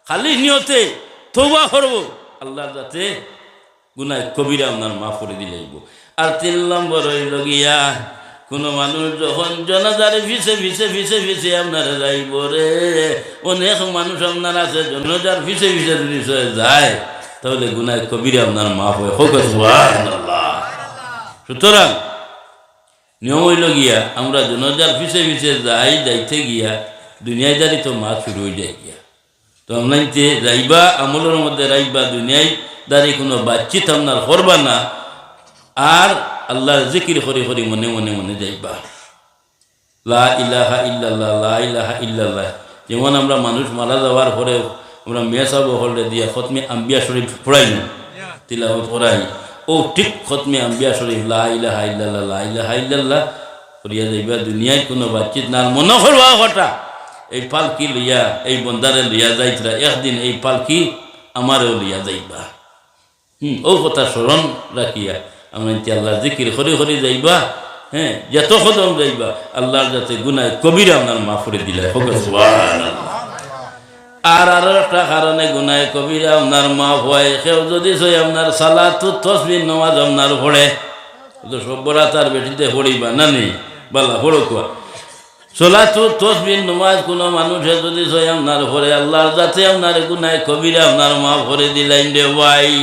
খালি নিয়তে তওবা করব আল্লাহ যাতে গুনাহ কবিরা আপনার মাফ করে দিলাইব। আর 3 নম্বর হইল গিয়া কোনো মানুষ যখন জনাজার পিছে পিছে পিছে পিছে আপনার যাইব রে, অনেক মানুষ আপনার আছে জনাজার পিছে পিছে যদি যায় তাহলে গুনাহ কবিরা আপনার মাফ হয়। হোক সুবহানাল্লাহ। সুতরাং নিয়ম হইল গিয়া আমরা জনাজার পিছে পিছে যাইতে গিয়া দুনিয়াদারি তো মাছ শুরু হয়ে যায় গিয়া। তো আপনাইতে যাইবা আমলের মধ্যে রাইবা, দুনিয়ায় দাঁড়ি কোনো বাতচিত আপনার করবা না, আর আল্লাহর জিকির করি করি মনে মনে মনে যাইবা লা ইলাহা ইল্লাল্লাহ লা ইলাহা ইল্লাল্লাহ। যেমন আমরা মানুষ মারা যাওয়ার পরে আমরা মেসাব হলে দিয়া খতমে আম্বিয়া শরীফ পড়াই তিলাওয়াত করাই, ও ঠিক খতমে আম্বিয়া শরীফ লা ইলাহা ইল্লাল্লাহ লা ইলাহা ইল্লাল্লাহ করিয়া যাইবা। দুনিয়ায় কোনো বাতচিত না, মনে করবা কথা এই পালকি লইয়া এই বন্দারে লইয়া যাইতরা, একদিন এই পালকি আমারও লইয়া যাইবা। ও কথা স্মরণ রাখিয়া আমরা আল্লাহ জিকির করি করি যাইবা। হ্যাঁ, যত কদম যাইবা আল্লাহর যাতে গুনাহ কবিরা আপনার মাফ করে দিলে। আর আরো একটা কারণে গুনাহ কবিরা আপনার মাফ হয়, কেউ যদি আপনার সালাতু তাসবিহ নামাজ আপনার পড়ে, তো সব্বরা তার বেটিতে পড়িবা না নেই বালা পড়ো কোয়া সালাতু তাসবিহ নামাজ কোনো মানুষে যদি আপনার পড়ে আল্লাহর যাতে আপনার গুনাহ কবিরা আপনার মাফ করে দিলেন রে ভাই।